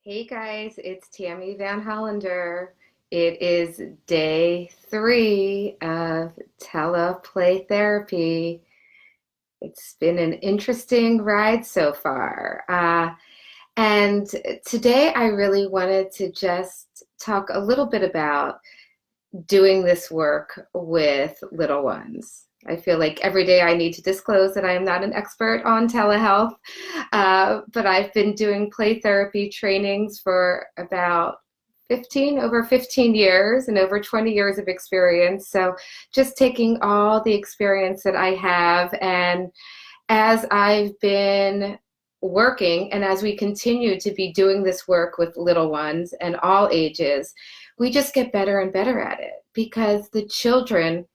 Hey guys, it's Tammy Van Hollander. It is day 3 of Teleplay therapy. It's been an interesting ride so far. And today I really wanted to just talk a little bit about doing this work with little ones. I feel like every day I need to disclose that I am not an expert on telehealth, but I've been doing play therapy trainings for about over 15 years and over 20 years of experience. So just taking all the experience that I have, and as I've been working and as we continue to be doing this work with little ones and all ages, we just get better and better at it because the children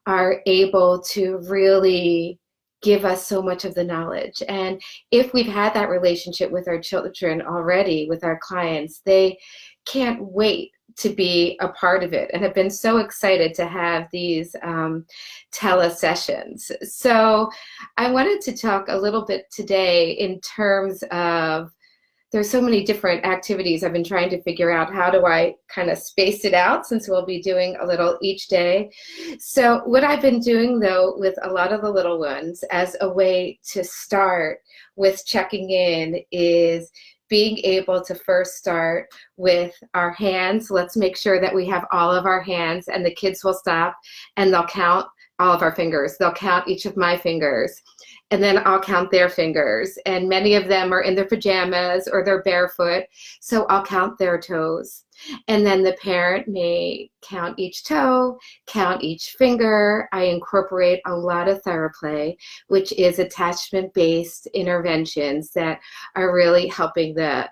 are able to really give us so much of the knowledge. And if we've had that relationship with our children already, with our clients, they can't wait to be a part of it and have been so excited to have these tele sessions. So I wanted to talk a little bit today in terms of there's so many different activities. I've been trying to figure out how do I kind of space it out since we'll be doing a little each day. So what I've been doing though with a lot of the little ones as a way to start with checking in is being able to first start with our hands. Let's make sure that we have all of our hands, and the kids will stop and they'll count all of our fingers. They'll count each of my fingers, and then I'll count their fingers. And many of them are in their pajamas or they're barefoot, so I'll count their toes. And then the parent may count each toe, count each finger. I incorporate a lot of Theraplay, which is attachment-based interventions that are really helping the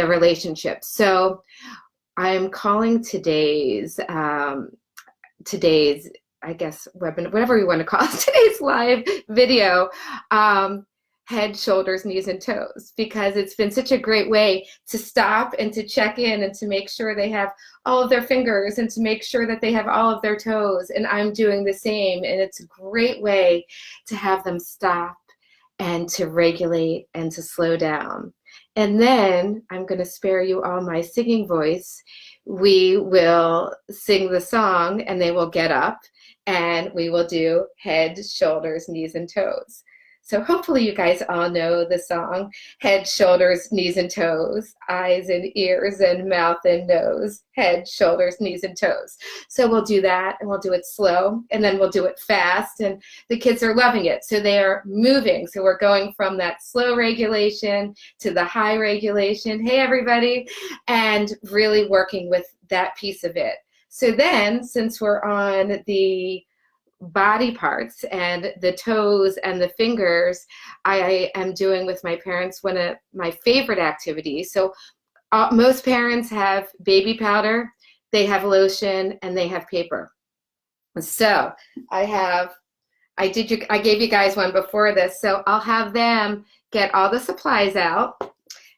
relationship. So I'm calling today's I guess webinar, whatever you want to call it, today's live video, head, shoulders, knees, and toes, because it's been such a great way to stop and to check in and to make sure they have all of their fingers and to make sure that they have all of their toes. And I'm doing the same. And it's a great way to have them stop and to regulate and to slow down. And then I'm going to spare you all my singing voice. We will sing the song and they will get up and we will do head, shoulders, knees, and toes. So hopefully you guys all know the song, head, shoulders, knees, and toes, eyes and ears and mouth and nose, head, shoulders, knees, and toes. So we'll do that, and we'll do it slow, and then we'll do it fast, and the kids are loving it. So they are moving. So we're going from that slow regulation to the high regulation. Hey, everybody, and really working with that piece of it. So then, since we're on the body parts and the toes and the fingers, I am doing with my parents one of my favorite activities. So most parents have baby powder, they have lotion, and they have paper. So I gave you guys one before this, so I'll have them get all the supplies out,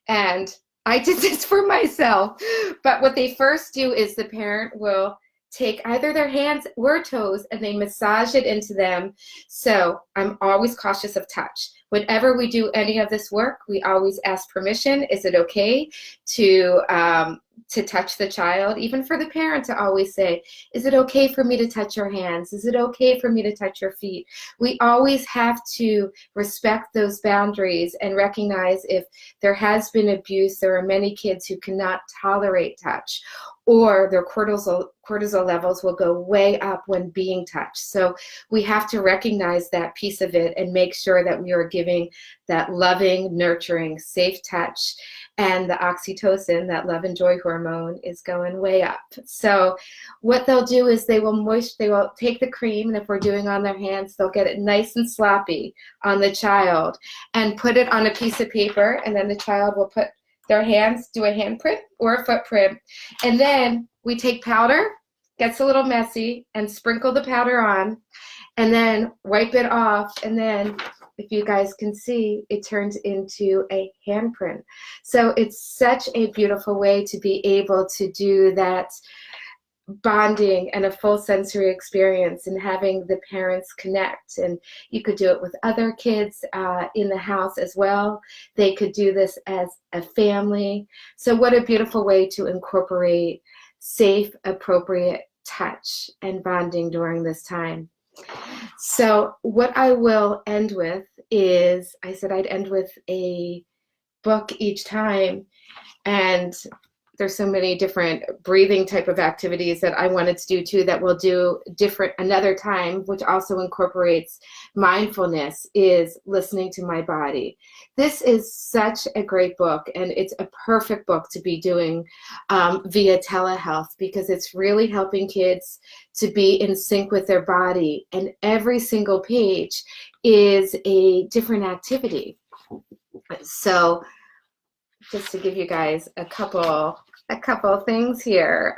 and I did this for myself. But what they first do is the parent will take either their hands or toes and they massage it into them. So I'm always cautious of touch. Whenever we do any of this work, we always ask permission. Is it okay to touch the child? Even for the parent to always say, is it okay for me to touch your hands? Is it okay for me to touch your feet? We always have to respect those boundaries and recognize if there has been abuse. There are many kids who cannot tolerate touch, or their cortisol levels will go way up when being touched. So we have to recognize that piece of it and make sure that we are giving that loving, nurturing, safe touch. And the oxytocin, that love and joy hormone, is going way up. So what they'll do is they will take the cream, and if we're doing on their hands, they'll get it nice and sloppy on the child and put it on a piece of paper, and then the child will put their hands, do a handprint or a footprint. And then we take powder, gets a little messy, and sprinkle the powder on, and then wipe it off. And then, if you guys can see, it turns into a handprint. So it's such a beautiful way to be able to do that bonding and a full sensory experience and having the parents connect. And you could do it with other kids in the house as well. They could do this as a family. So what a beautiful way to incorporate safe, appropriate touch and bonding during this time. So what I will end with is, I said I'd end with a book each time, and there's so many different breathing type of activities that I wanted to do too that we'll do different another time, which also incorporates mindfulness, is listening to my body. This is such a great book, and it's a perfect book to be doing via telehealth, because it's really helping kids to be in sync with their body, and every single page is a different activity. So just to give you guys a couple things here.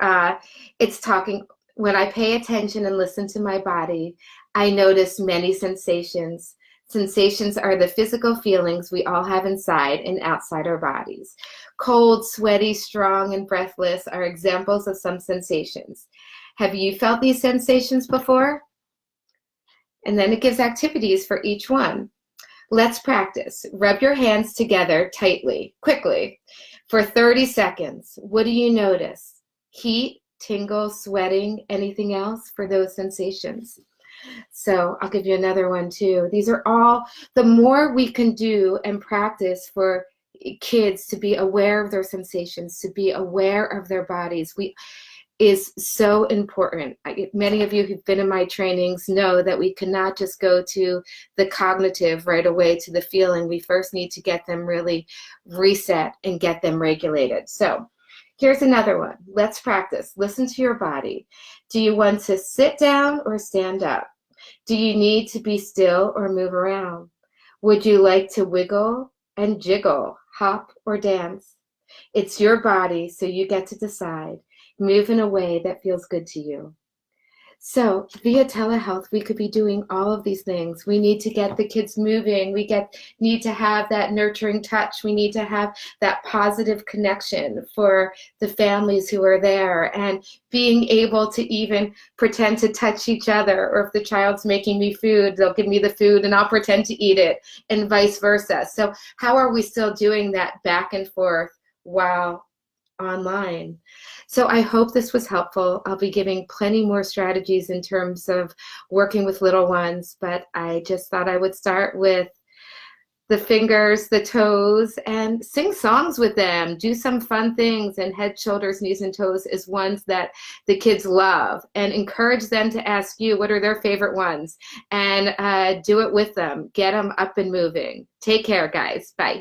It's talking, when I pay attention and listen to my body, I notice many sensations. Sensations are the physical feelings we all have inside and outside our bodies. Cold, sweaty, strong, and breathless are examples of some sensations. Have you felt these sensations before? And then it gives activities for each one. Let's practice. Rub your hands together tightly, quickly, for 30 seconds. What do you notice? Heat, tingle, sweating, anything else for those sensations? So I'll give you another one too. These are all, the more we can do and practice for kids to be aware of their sensations, to be aware of their bodies, is so important. Many of you who've been in my trainings know that we cannot just go to the cognitive right away to the feeling. We first need to get them really reset and get them regulated. So here's another one. Let's practice. Listen to your body. Do you want to sit down or stand up? Do you need to be still or move around? Would you like to wiggle and jiggle, hop or dance? It's your body, so you get to decide. Move in a way that feels good to you. So via telehealth, we could be doing all of these things. We need to get the kids moving. We need to have that nurturing touch. We need to have that positive connection for the families who are there, and being able to even pretend to touch each other. Or if the child's making me food, they'll give me the food and I'll pretend to eat it, and vice versa. So how are we still doing that back and forth while online? So I hope this was helpful. I'll be giving plenty more strategies in terms of working with little ones, but I just thought I would start with the fingers, the toes, and sing songs with them, do some fun things, and head, shoulders, knees, and toes is ones that the kids love, and encourage them to ask you what are their favorite ones, and do it with them. Get them up and moving. Take care, guys. Bye.